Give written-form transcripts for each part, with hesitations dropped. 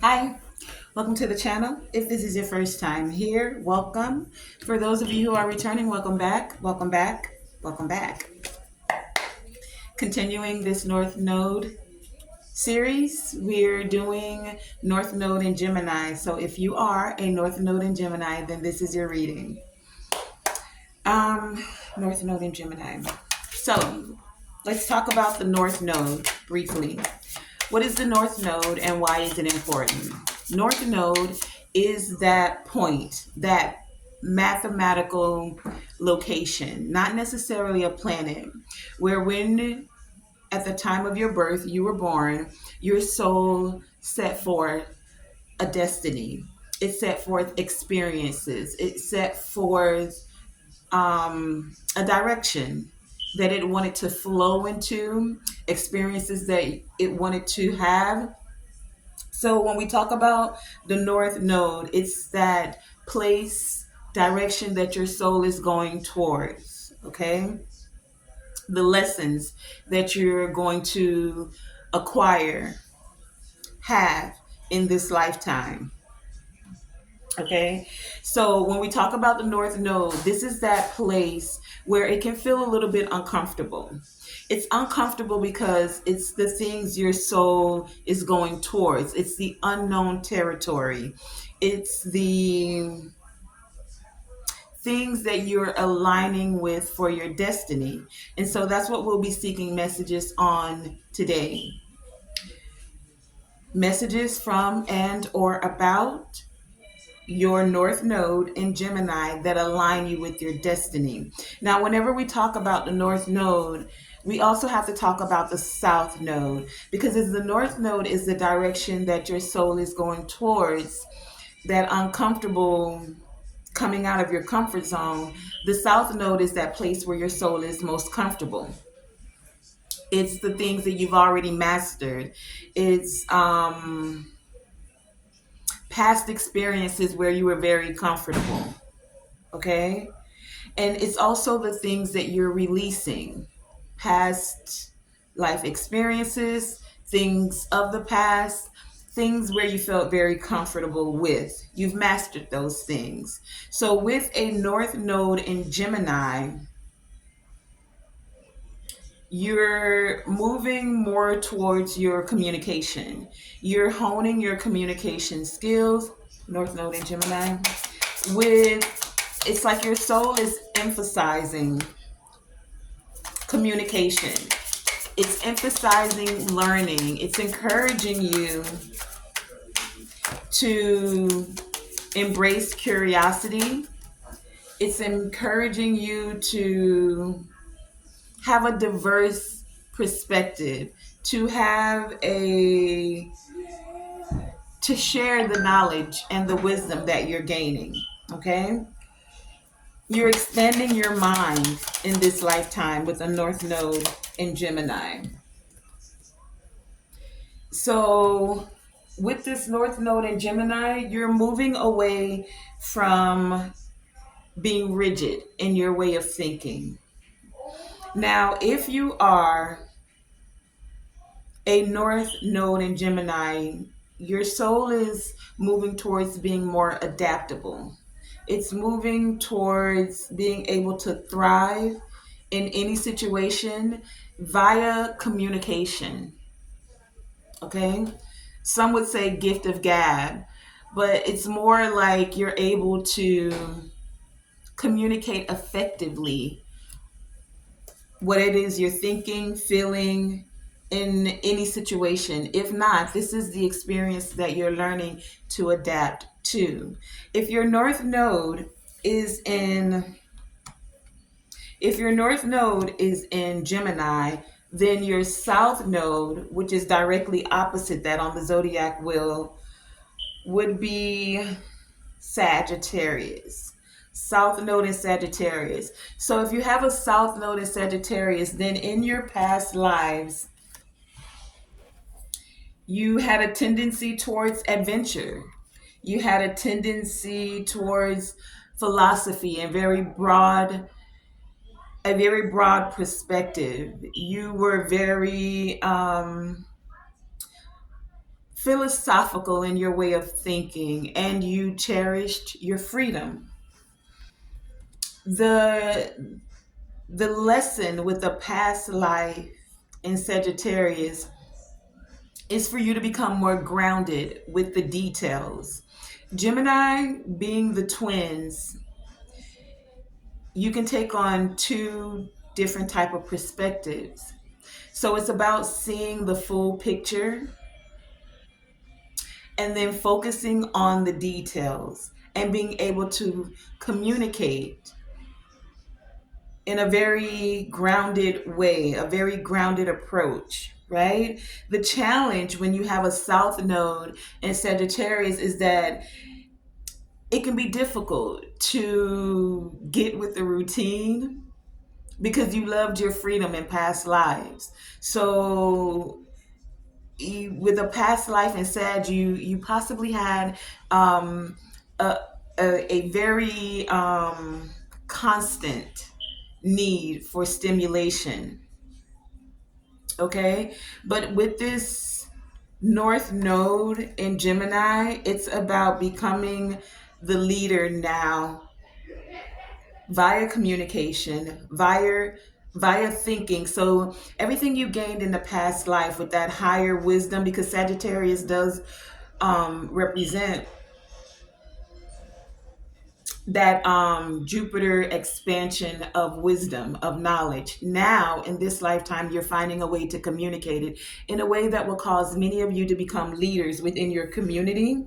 Hi, welcome to the channel. If this is your first time here, welcome. For those of you who are returning, welcome back, welcome back, welcome back. Continuing this North Node series, we're doing North Node in Gemini. So if you are a North Node in Gemini, then this is your reading. North Node in Gemini. So let's talk about the North Node briefly. What is the North Node and why is it important? North Node is that point, that mathematical location, not necessarily a planet, where when at the time of your birth you were born, your soul set forth a destiny. It set forth experiences. It set forth a direction that it wanted to flow into, experiences that it wanted to have. So when we talk about the North Node, it's that place, direction that your soul is going towards, okay? The lessons that you're going to acquire, have in this lifetime. Okay, so when we talk about the North Node, this is that place where it can feel a little bit uncomfortable. It's uncomfortable because it's the things your soul is going towards, it's the unknown territory, it's the things that you're aligning with for your destiny. And so that's what we'll be seeking messages on today. Messages from and or about your North Node in Gemini that align you with your destiny. Now, whenever we talk about the North Node, we also have to talk about the South Node, because as the North Node is the direction that your soul is going towards, that uncomfortable coming out of your comfort zone, the South Node is that place where your soul is most comfortable. It's the things that you've already mastered. It's past experiences where you were very comfortable. Okay. And it's also the things that you're releasing, past life experiences, things of the past, things where you felt very comfortable with. You've mastered those things. So with a North Node in Gemini, you're moving more towards your communication. You're honing your communication skills, North Node in Gemini, with it's like your soul is emphasizing communication. It's emphasizing learning. It's encouraging you to embrace curiosity. It's encouraging you to have a diverse perspective, to have a to share the knowledge and the wisdom that you're gaining. Okay? You're expanding your mind in this lifetime with a North Node in Gemini. So, with this North Node in Gemini, you're moving away from being rigid in your way of thinking. Now, if you are a North Node in Gemini, your soul is moving towards being more adaptable. It's moving towards being able to thrive in any situation via communication. Okay? Some would say gift of gab, but it's more like you're able to communicate effectively what it is you're thinking, feeling in any situation. If not, this is the experience that you're learning to adapt to. If your North Node is in if your North Node is in Gemini, then your South Node, which is directly opposite that on the zodiac wheel, would be Sagittarius. South Node in Sagittarius. So if you have a South Node in Sagittarius, then in your past lives, you had a tendency towards adventure. You had a tendency towards philosophy and a very broad perspective. You were very philosophical in your way of thinking, and you cherished your freedom. The the lesson with a past life in Sagittarius is for you to become more grounded with the details. Gemini, being the twins, you can take on two different type of perspectives. So it's about seeing the full picture and then focusing on the details and being able to communicate in a very grounded way, a very grounded approach, right? The challenge when you have a South Node in Sagittarius is that it can be difficult to get with the routine because you loved your freedom in past lives. So with a past life in Sag, you possibly had a, a very constant need for stimulation. Okay, but with this North Node in Gemini, it's about becoming the leader now via communication, via thinking. So everything you gained in the past life with that higher wisdom, because Sagittarius does represent that Jupiter expansion of wisdom, of knowledge. Now, in this lifetime, you're finding a way to communicate it in a way that will cause many of you to become leaders within your community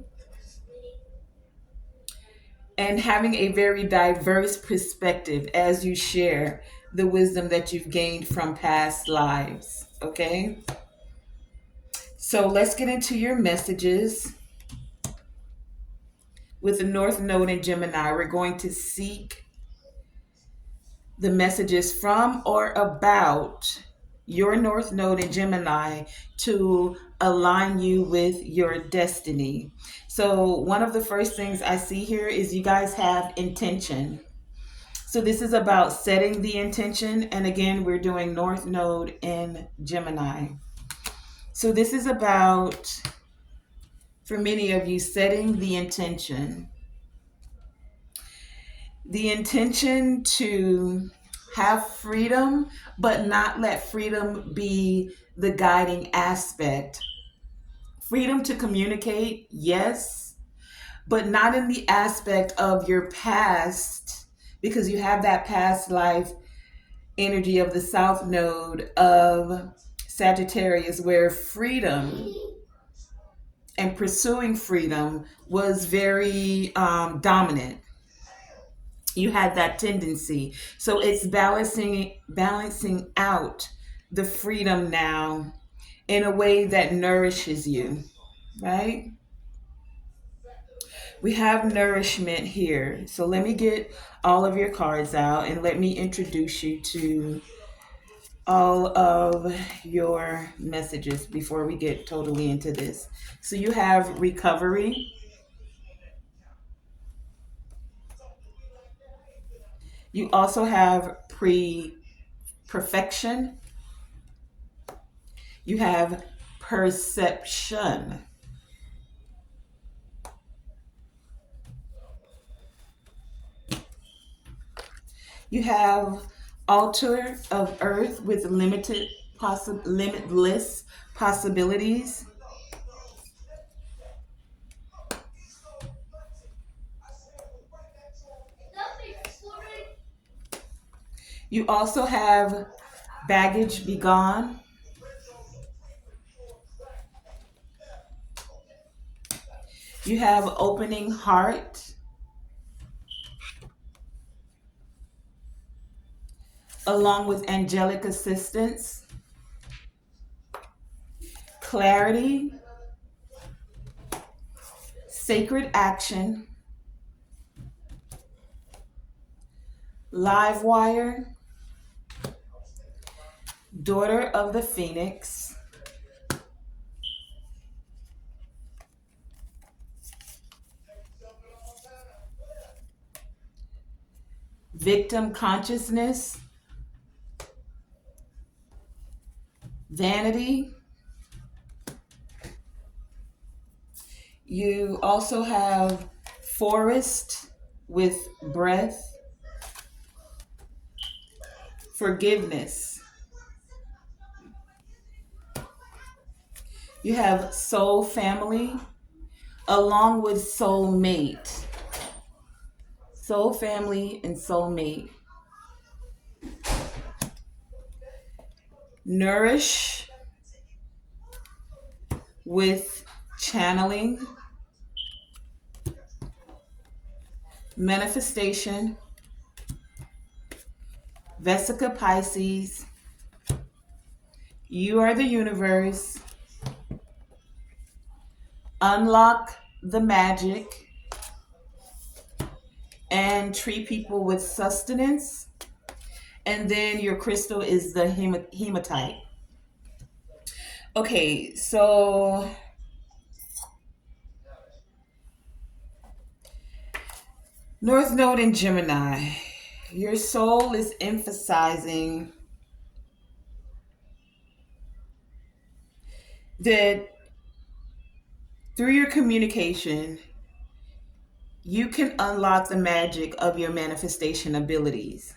and having a very diverse perspective as you share the wisdom that you've gained from past lives. Okay? So let's get into your messages. With the North Node in Gemini, we're going to seek the messages from or about your North Node in Gemini to align you with your destiny. So, one of the first things I see here is you guys have intention. So, this is about setting the intention. And again, we're doing North Node in Gemini. So, this is about, for many of you, setting the intention. The intention to have freedom, but not let freedom be the guiding aspect. Freedom to communicate, yes, but not in the aspect of your past, because you have that past life energy of the South Node of Sagittarius, where freedom and pursuing freedom was very dominant. You had that tendency. So it's balancing out the freedom now in a way that nourishes you, right? We have nourishment here. So let me get all of your cards out and let me introduce you to all of your messages before we get totally into this. So you have recovery. You also have perfection. You have perception. You have altar of earth with limitless possibilities. You also have baggage be gone. You have opening heart. Along with angelic assistance, clarity, sacred action, live wire, daughter of the phoenix, victim consciousness, vanity, You also have forest with breath, forgiveness. You have soul family along with soulmate. Soul family and soulmate. Nourish with channeling, manifestation, Vesica Pisces. You are the universe. Unlock the magic and treat people with sustenance. And then your crystal is the hematite. Okay, so North Node in Gemini. Your soul is emphasizing that through your communication, you can unlock the magic of your manifestation abilities.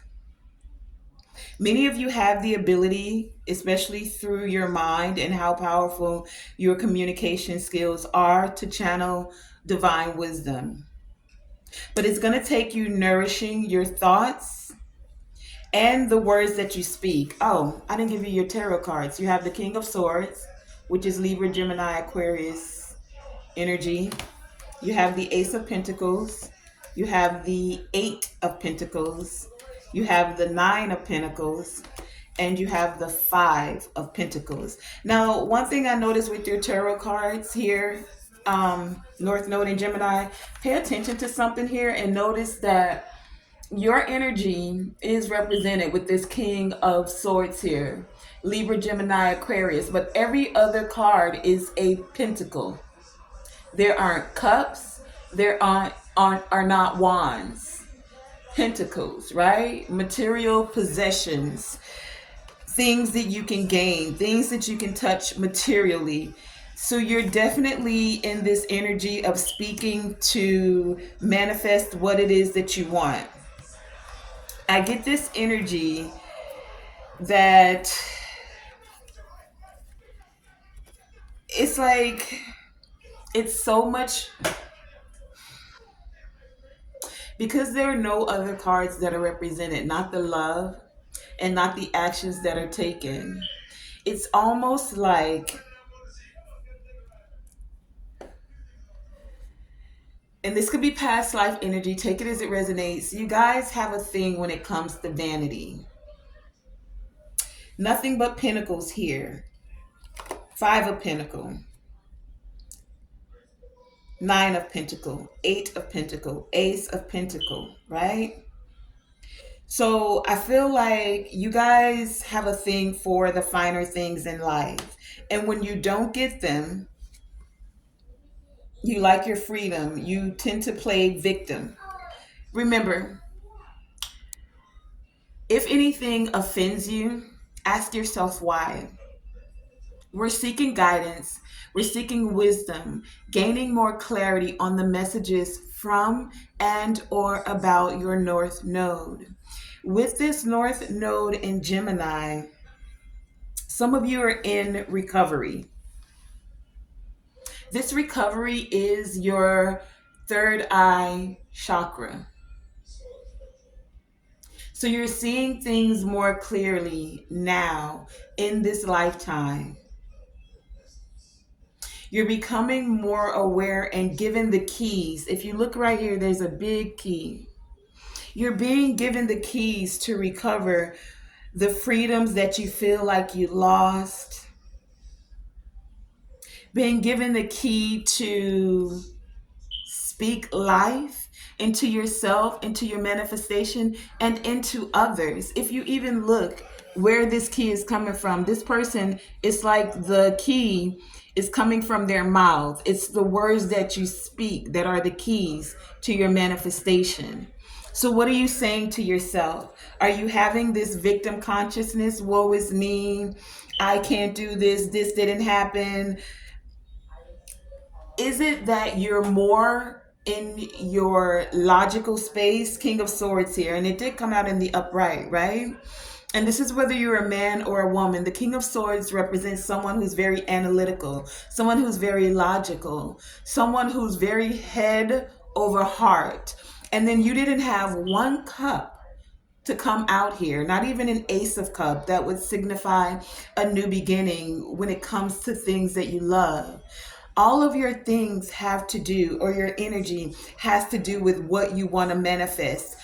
Many of you have the ability, especially through your mind and how powerful your communication skills are, to channel divine wisdom. But it's going to take you nourishing your thoughts and the words that you speak. Oh, I didn't give you your tarot cards. You have the King of Swords, which is Libra, Gemini, Aquarius energy. You have the Ace of Pentacles. You have the Eight of Pentacles. You have the Nine of Pentacles. And you have the Five of Pentacles. Now, one thing I noticed with your tarot cards here, North Node and Gemini, pay attention to something here and notice that your energy is represented with this King of Swords here, Libra, Gemini, Aquarius, but every other card is a pentacle. There aren't cups, there are not wands. Pentacles, right? Material possessions, things that you can gain, things that you can touch materially. So you're definitely in this energy of speaking to manifest what it is that you want. I get this energy that it's like it's so much, because there are no other cards that are represented, not the love and not the actions that are taken. It's almost like, and this could be past life energy, take it as it resonates. You guys have a thing when it comes to vanity. Nothing but pentacles here. Five of Pentacle, Nine of Pentacle, Eight of Pentacle, Ace of Pentacle, right? So I feel like you guys have a thing for the finer things in life. And when you don't get them, you like your freedom. You tend to play victim. Remember, if anything offends you, ask yourself why. We're seeking guidance. We're seeking wisdom, gaining more clarity on the messages from and or about your North Node. With this North Node in Gemini, some of you are in recovery. This recovery is your third eye chakra. So you're seeing things more clearly now in this lifetime. You're becoming more aware and given the keys. If you look right here, there's a big key. You're being given the keys to recover the freedoms that you feel like you lost. Being given the key to speak life into yourself, into your manifestation, and into others. If you even look where this key is coming from, this person, it's like the key is coming from their mouth. It's the words that you speak that are the keys to your manifestation. So what are you saying to yourself? Are you having this victim consciousness? Woe is me. I can't do this. This didn't happen. Is it that you're more in your logical space? King of Swords here, and it did come out in the upright, right? And this is whether you're a man or a woman. The King of Swords represents someone who's very analytical, someone who's very logical, someone who's very head over heart. And then you didn't have one cup to come out here, not even an ace of cup that would signify a new beginning when it comes to things that you love. All of your things have to do, or your energy has to do with what you want to manifest,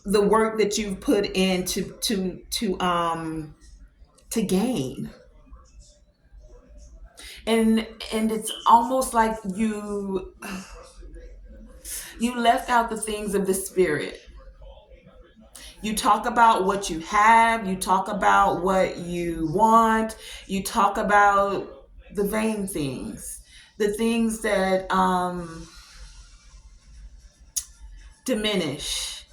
the work that you've put in to gain. And it's almost like you left out the things of the spirit. You talk about what you have, you talk about what you want, you talk about the vain things, the things that diminish,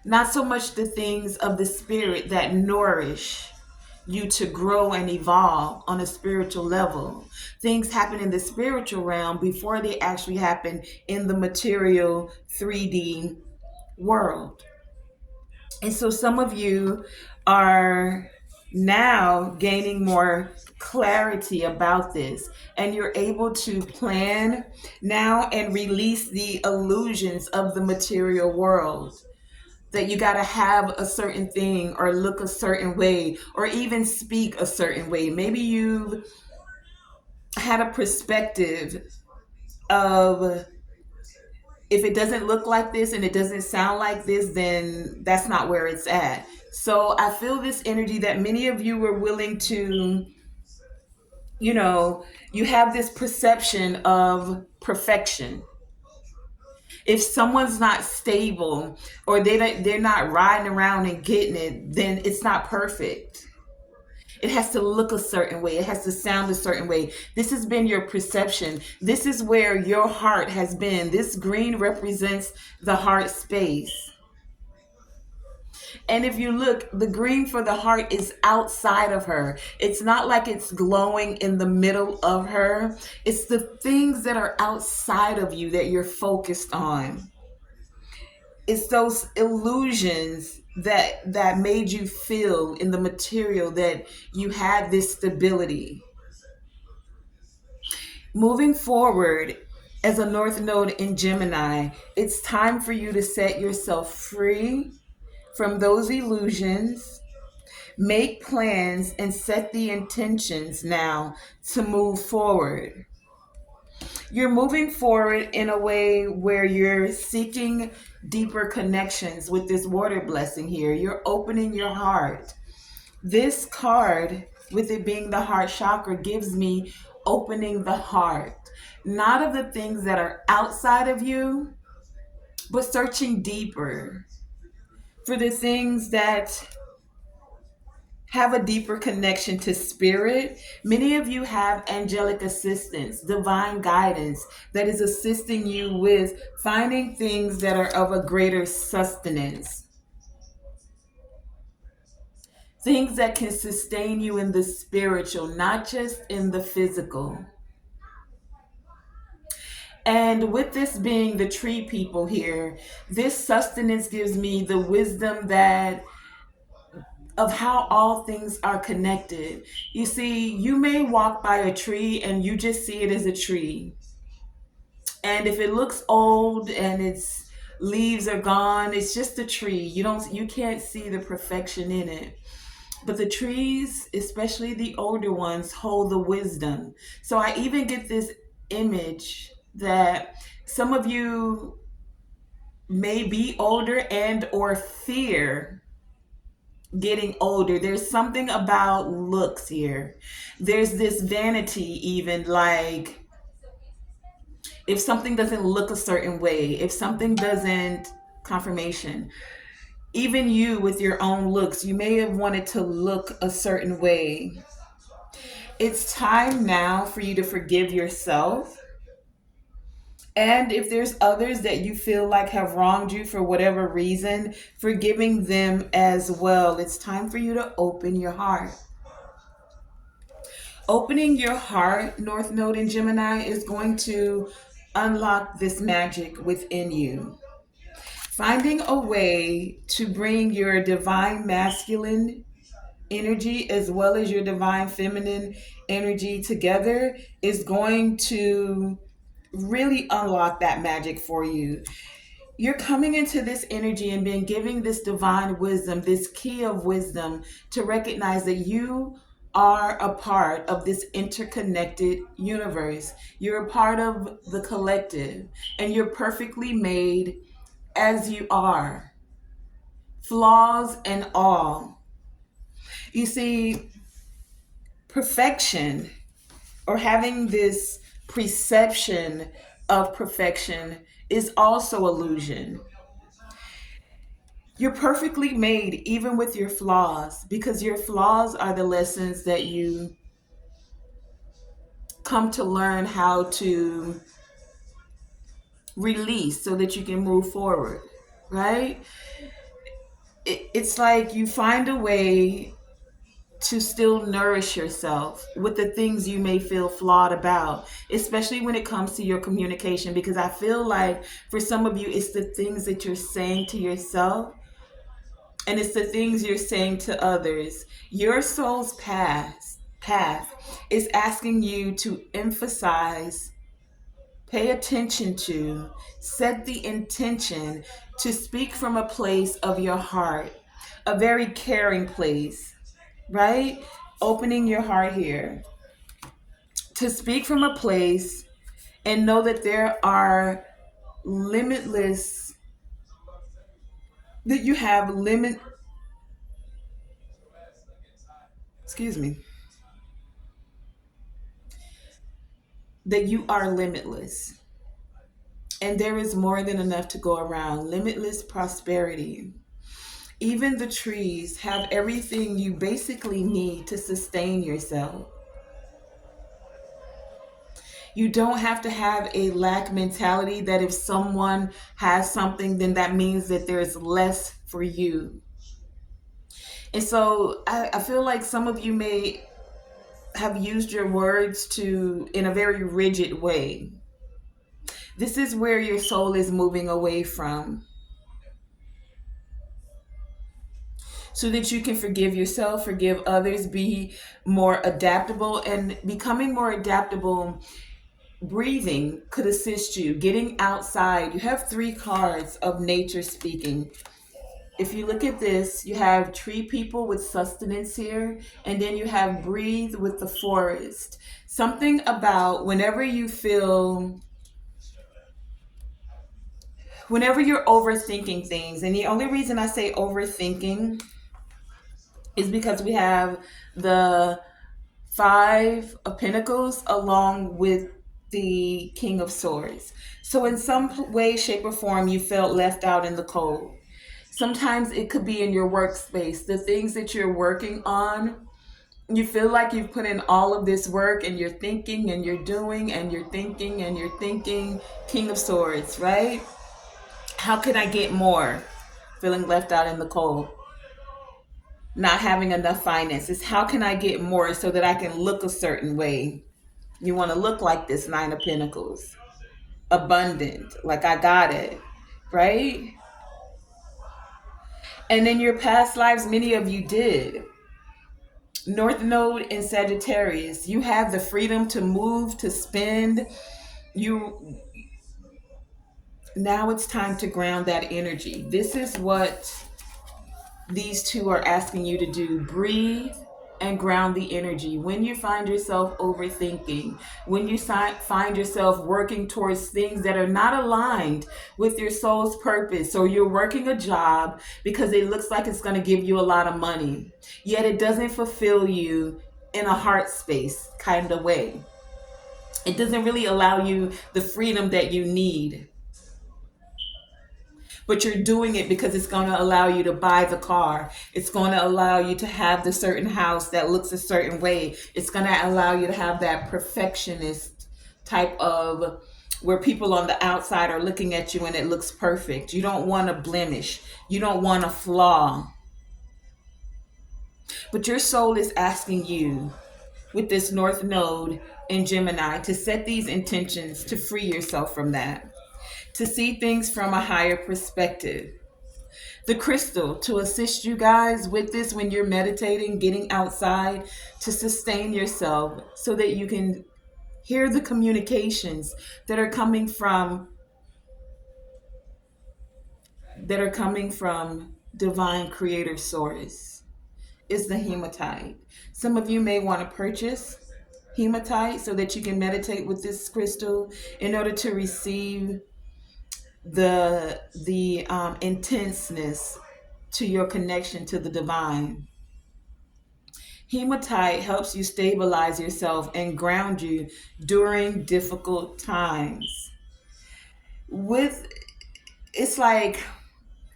not so much the things of the spirit that nourish you to grow and evolve on a spiritual level. Things happen in the spiritual realm before they actually happen in the material 3D world. And so some of you are now gaining more clarity about this, and you're able to plan now and release the illusions of the material world, that you got to have a certain thing or look a certain way or even speak a certain way. Maybe you've had a perspective of, if it doesn't look like this and it doesn't sound like this, then that's not where it's at. So I feel this energy that many of you were willing to, you have this perception of perfection. If someone's not stable, or they're not riding around and getting it, then it's not perfect. It has to look a certain way. It has to sound a certain way. This has been your perception. This is where your heart has been. This green represents the heart space. And if you look, the green for the heart is outside of her. It's not like it's glowing in the middle of her. It's the things that are outside of you that you're focused on. It's those illusions that made you feel in the material that you had this stability. Moving forward, as a North Node in Gemini, it's time for you to set yourself free from those illusions, make plans, and set the intentions now to move forward. You're moving forward in a way where you're seeking deeper connections with this water blessing here. You're opening your heart. This card, with it being the heart chakra, gives me opening the heart. Not of the things that are outside of you, but searching deeper for the things that have a deeper connection to spirit. Many of you have angelic assistance, divine guidance that is assisting you with finding things that are of a greater sustenance, things that can sustain you in the spiritual, not just in the physical. And with this being the tree people here, this sustenance gives me the wisdom that of how all things are connected. You see, you may walk by a tree and you just see it as a tree. And if it looks old and its leaves are gone, it's just a tree. You can't see the perfection in it. But the trees, especially the older ones, hold the wisdom. So I even get this image that some of you may be older and or fear getting older. There's something about looks here. There's this vanity, even, like if something doesn't look a certain way, if something doesn't, confirmation, even you with your own looks, you may have wanted to look a certain way. It's time now for you to forgive yourself. And if there's others that you feel like have wronged you for whatever reason, forgiving them as well. It's time for you to open your heart. Opening your heart, North Node in Gemini, is going to unlock this magic within you. Finding a way to bring your divine masculine energy as well as your divine feminine energy together is going to really unlock that magic for you. You're coming into this energy and being given this divine wisdom, this key of wisdom to recognize that you are a part of this interconnected universe. You're a part of the collective, and you're perfectly made as you are, flaws and all. You see, perfection or having this perception of perfection is also illusion. You're perfectly made even with your flaws, because your flaws are the lessons that you come to learn how to release so that you can move forward, right? It's like you find a way to still nourish yourself with the things you may feel flawed about, especially when it comes to your communication. Because I feel like for some of you, it's the things that you're saying to yourself and it's the things you're saying to others. Your soul's path is asking you to emphasize, pay attention to, set the intention to speak from a place of your heart, a very caring place, right? Opening your heart here to speak from a place and know that there are limitless, that you have limit, excuse me, that you are limitless. And there is more than enough to go around. Limitless prosperity. Even the trees have everything you basically need to sustain yourself. You don't have to have a lack mentality that if someone has something, then that means that there's less for you. And so I feel like some of you may have used your words to in a very rigid way. This is where your soul is moving away from, so that you can forgive yourself, forgive others, be more adaptable. And becoming more adaptable, breathing could assist you. Getting outside. You have 3 cards of nature speaking. If you look at this, you have tree people with sustenance here, and then you have breathe with the forest. Something about whenever you feel, whenever you're overthinking things, and the only reason I say overthinking is because we have the 5 of Pentacles along with the King of Swords. So in some way, shape, or form, you felt left out in the cold. Sometimes it could be in your workspace, the things that you're working on. You feel like you've put in all of this work and you're thinking and you're doing and you're thinking and you're thinking. King of Swords, right? How can I get more? Feeling left out in the cold. Not having enough finances. How can I get more so that I can look a certain way? You want to look like this 9 of Pentacles. Abundant, like I got it, right? And in your past lives, many of you did. North Node in Sagittarius, you have the freedom to move, to spend. You Now it's time to ground that energy. This is what these 2 are asking you to do. Breathe and ground the energy. When you find yourself overthinking, when you find yourself working towards things that are not aligned with your soul's purpose, or you're working a job because it looks like it's going to give you a lot of money, yet it doesn't fulfill you in a heart space kind of way. It doesn't really allow you the freedom that you need. But you're doing it because it's going to allow you to buy the car. It's going to allow you to have the certain house that looks a certain way. It's going to allow you to have that perfectionist type of where people on the outside are looking at you and it looks perfect. You don't want a blemish. You don't want a flaw. But your soul is asking you with this North Node in Gemini to set these intentions to free yourself from that, to see things from a higher perspective. The crystal to assist you guys with this when you're meditating, getting outside to sustain yourself so that you can hear the communications that are coming from divine creator source is the hematite. Some of you may want to purchase hematite so that you can meditate with this crystal in order to receive the intenseness to your connection to the divine. Hematite helps you stabilize yourself and ground you during difficult times. With It's like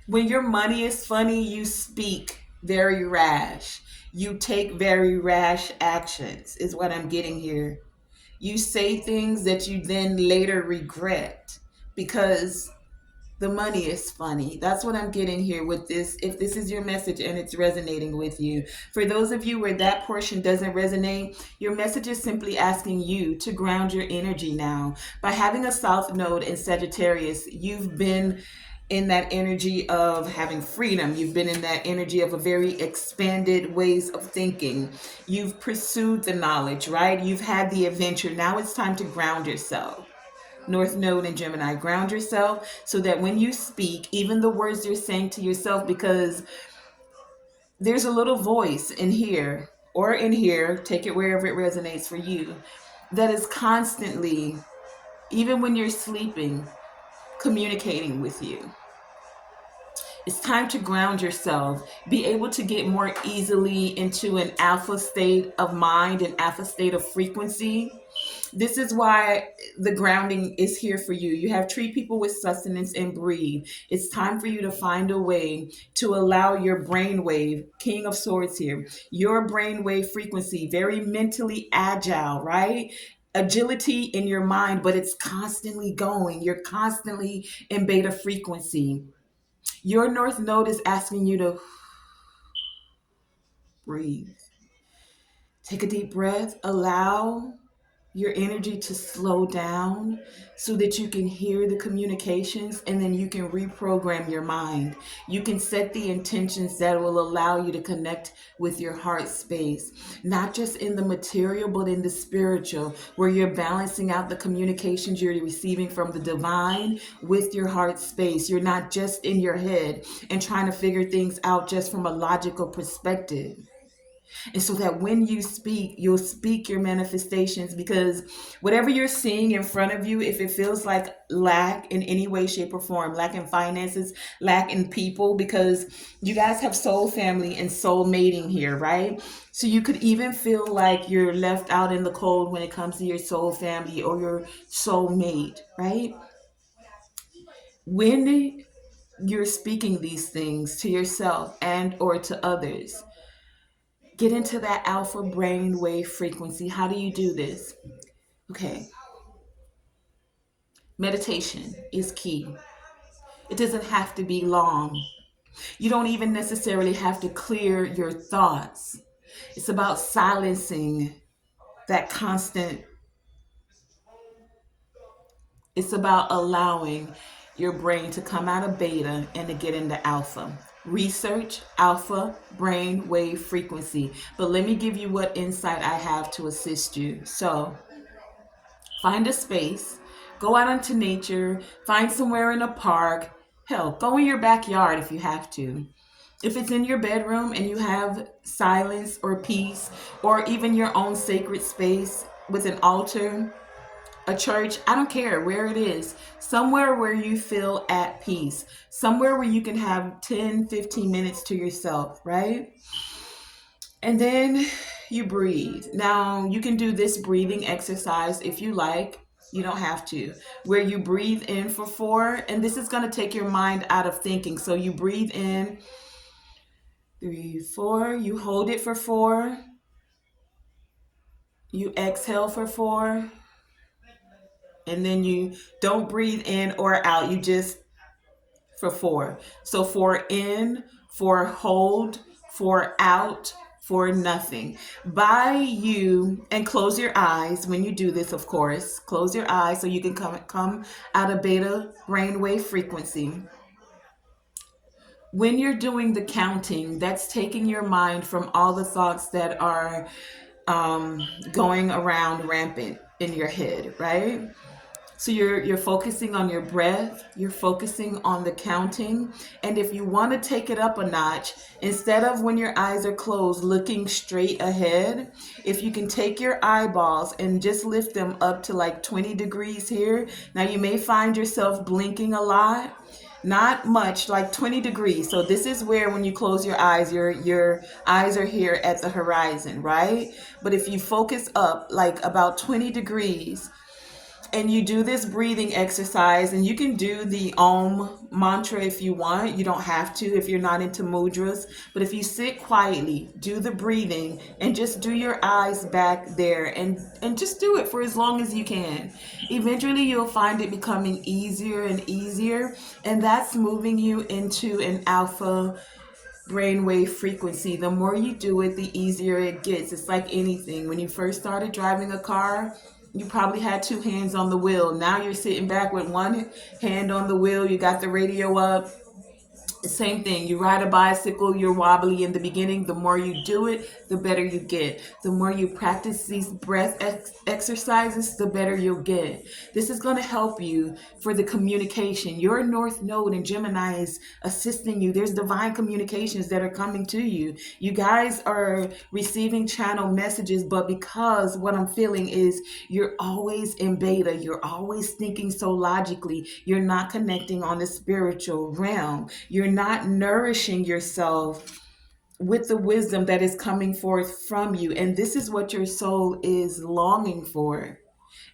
when your money is funny, you speak very rash. You take very rash actions, is what I'm getting here. You say things that you then later regret because the money is funny. That's what I'm getting here with this. If this is your message and it's resonating with you, for those of you where that portion doesn't resonate, your message is simply asking you to ground your energy now. By having a South Node in Sagittarius, you've been in that energy of having freedom. You've been in that energy of a very expanded ways of thinking. You've pursued the knowledge, right? You've had the adventure. Now it's time to ground yourself. North Node and Gemini, ground yourself so that when you speak, even the words you're saying to yourself, because there's a little voice in here or in here, take it wherever it resonates for you, that is constantly, even when you're sleeping, communicating with you. It's time to ground yourself, be able to get more easily into an alpha state of mind, an alpha state of frequency. This is why the grounding is here for you. You have treat people with sustenance and breathe. It's time for you to find a way to allow your brainwave, King of Swords here, your brainwave frequency, very mentally agile, right? Agility in your mind, but it's constantly going. You're constantly in beta frequency. Your North Node is asking you to breathe. Take a deep breath. Allow your energy to slow down so that you can hear the communications and then you can reprogram your mind. You can set the intentions that will allow you to connect with your heart space, not just in the material, but in the spiritual, where you're balancing out the communications you're receiving from the divine with your heart space. You're not just in your head and trying to figure things out just from a logical perspective. And so that when you speak, you'll speak your manifestations, because whatever you're seeing in front of you, if it feels like lack in any way, shape, or form, lack in finances, lack in people, because you guys have soul family and soul mating here, right? So you could even feel like you're left out in the cold when it comes to your soul family or your soul mate, right? When you're speaking these things to yourself and or to others, get into that alpha brain wave frequency. How do you do this? Okay. Meditation is key. It doesn't have to be long. You don't even necessarily have to clear your thoughts. It's about silencing that constant. It's about allowing your brain to come out of beta and to get into alpha. Research alpha brain wave frequency. But let me give you what insight I have to assist you. So, find a space, go out into nature, find somewhere in a park. Hell, go in your backyard if you have to. If it's in your bedroom and you have silence or peace, or even your own sacred space with an altar, a church, I don't care where it is, somewhere where you feel at peace, somewhere where you can have 10, 15 minutes to yourself, right? And then you breathe. Now, you can do this breathing exercise if you like. You don't have to. Where you breathe in for 4, and this is going to take your mind out of thinking. So you breathe in 3, 4, you hold it for 4, you exhale for 4, and then you don't breathe in or out. You just for 4. So 4 in, 4 hold, 4 out, for nothing. By you, and close your eyes when you do this, of course. Close your eyes so you can come out of beta brainwave frequency. When you're doing the counting, that's taking your mind from all the thoughts that are going around rampant in your head, right? So you're focusing on your breath, you're focusing on the counting, and if you want to take it up a notch, instead of when your eyes are closed looking straight ahead, if you can take your eyeballs and just lift them up to like 20 degrees here. Now you may find yourself blinking a lot. Not much, like 20 degrees. So this is where when you close your eyes are here at the horizon, right? But if you focus up like about 20 degrees, and you do this breathing exercise, and you can do the Om mantra if you want. You don't have to if you're not into mudras. But if you sit quietly, do the breathing, and just do your eyes back there, and just do it for as long as you can. Eventually, you'll find it becoming easier and easier, and that's moving you into an alpha brainwave frequency. The more you do it, the easier it gets. It's like anything. When you first started driving a car, you probably had two hands on the wheel. Now you're sitting back with one hand on the wheel. You got the radio up. Same thing. You ride a bicycle, you're wobbly in the beginning. The more you do it, the better you get. The more you practice these breath exercises, the better you'll get. This is going to help you for the communication. Your North Node in Gemini is assisting you. There's divine communications that are coming to you. You guys are receiving channel messages, but because what I'm feeling is you're always in beta, you're always thinking so logically, you're not connecting on the spiritual realm. You're not nourishing yourself with the wisdom that is coming forth from you. And this is what your soul is longing for.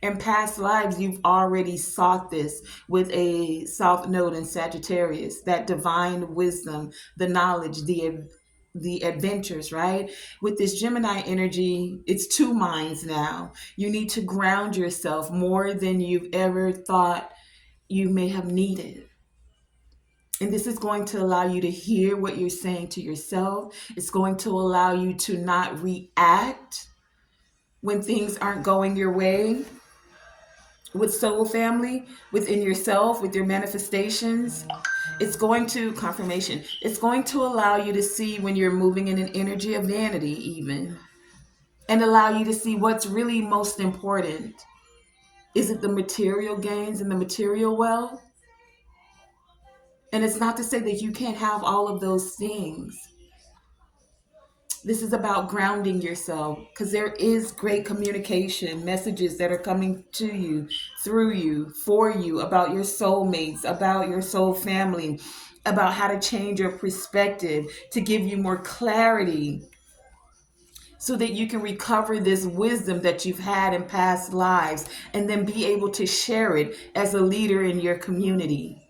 In past lives, you've already sought this with a South Node in Sagittarius, that divine wisdom, the knowledge, the adventures, right? With this Gemini energy, it's two minds now. You need to ground yourself more than you've ever thought you may have needed. And this is going to allow you to hear what you're saying to yourself. It's going to allow you to not react when things aren't going your way. With soul family, within yourself, with your manifestations, it's going to, confirmation, it's going to allow you to see when you're moving in an energy of vanity even. And allow you to see what's really most important. Is it the material gains and the material wealth? And it's not to say that you can't have all of those things. This is about grounding yourself, because there is great communication, messages that are coming to you, through you, for you, about your soulmates, about your soul family, about how to change your perspective, to give you more clarity so that you can recover this wisdom that you've had in past lives and then be able to share it as a leader in your community.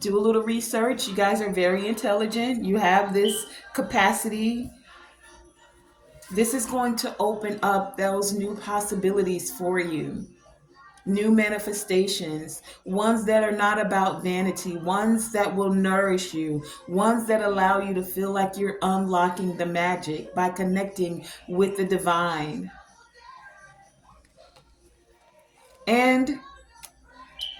Do a little research. You guys are very intelligent. You have this capacity. This is going to open up those new possibilities for you. New manifestations, ones that are not about vanity, ones that will nourish you, ones that allow you to feel like you're unlocking the magic by connecting with the divine. And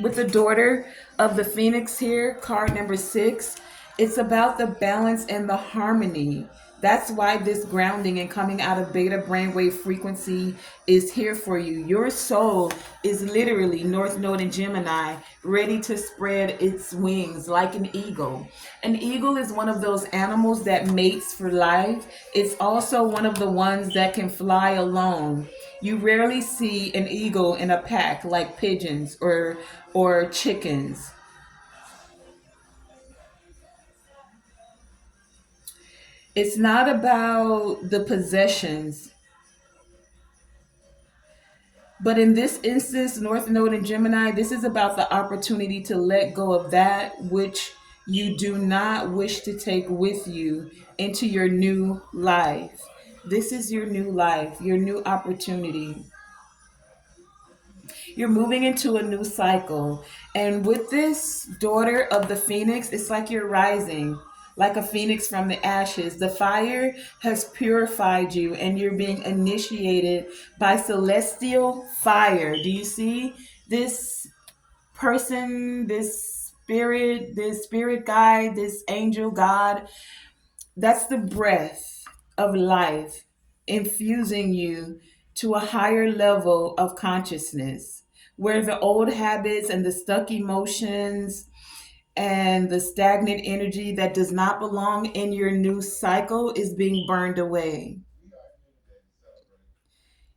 with the daughter of the Phoenix here, card number 6, it's about the balance and the harmony. That's why this grounding and coming out of beta brainwave frequency is here for you. Your soul is literally North Node in Gemini, ready to spread its wings like an eagle. An eagle is one of those animals that mates for life. It's also one of the ones that can fly alone. You rarely see an eagle in a pack like pigeons or chickens. It's not about the possessions. But in this instance, North Node and Gemini, this is about the opportunity to let go of that which you do not wish to take with you into your new life. This is your new life, your new opportunity. You're moving into a new cycle. And with this daughter of the Phoenix, it's like you're rising. like a phoenix from the ashes. The fire has purified you, and you're being initiated by celestial fire. Do you see this person, this spirit guide, this angel God? That's the breath of life infusing you to a higher level of consciousness where the old habits and the stuck emotions and the stagnant energy that does not belong in your new cycle is being burned away.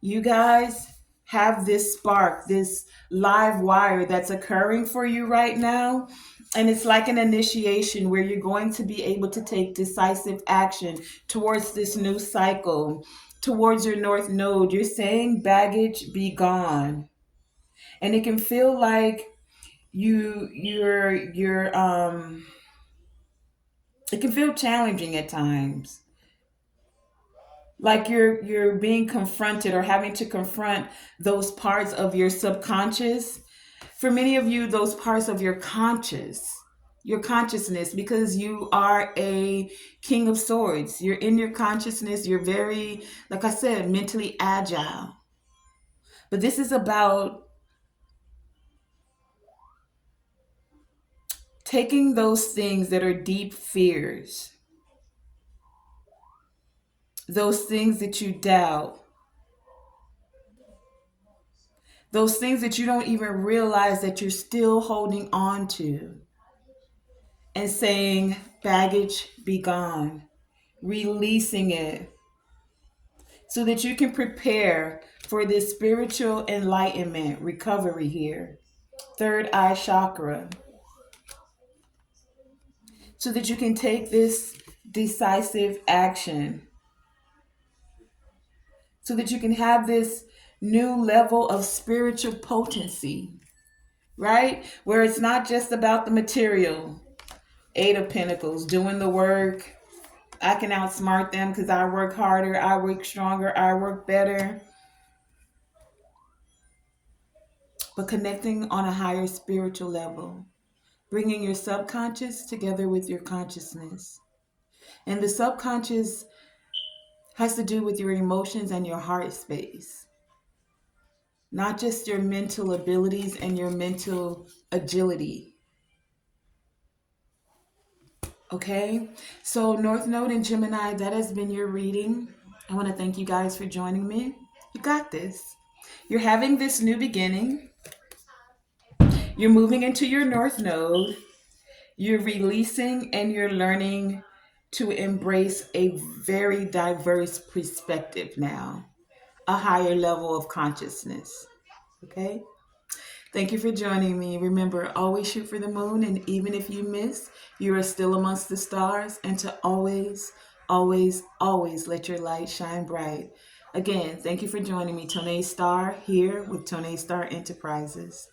You guys have this spark, this live wire that's occurring for you right now. And it's like an initiation where you're going to be able to take decisive action towards this new cycle, towards your North Node. You're saying, baggage be gone. And it can feel like you're it can feel challenging at times, like you're being confronted or having to confront those parts of your subconscious. For many of you, those parts of your consciousness, because you are a king of swords. You're in your consciousness. You're very, like I said, mentally agile. But this is about taking those things that are deep fears, those things that you doubt, those things that you don't even realize that you're still holding on to, and saying, baggage be gone, releasing it so that you can prepare for this spiritual enlightenment recovery here. Third eye chakra, so that you can take this decisive action, so that you can have this new level of spiritual potency, right? Where it's not just about the material. Eight of Pentacles, doing the work. I can outsmart them because I work harder, I work stronger, I work better. But connecting on a higher spiritual level, bringing your subconscious together with your consciousness. And the subconscious has to do with your emotions and your heart space, not just your mental abilities and your mental agility. Okay, so North Node and Gemini, that has been your reading. I want to thank you guys for joining me. You got this. You're having this new beginning. You're moving into your North Node. You're releasing and you're learning to embrace a very diverse perspective now, a higher level of consciousness. Okay? Thank you for joining me. Remember, always shoot for the moon, and even if you miss, you are still amongst the stars, and to always, always, always let your light shine bright. Again, thank you for joining me. Tonae Star here with Tonae Star Enterprises.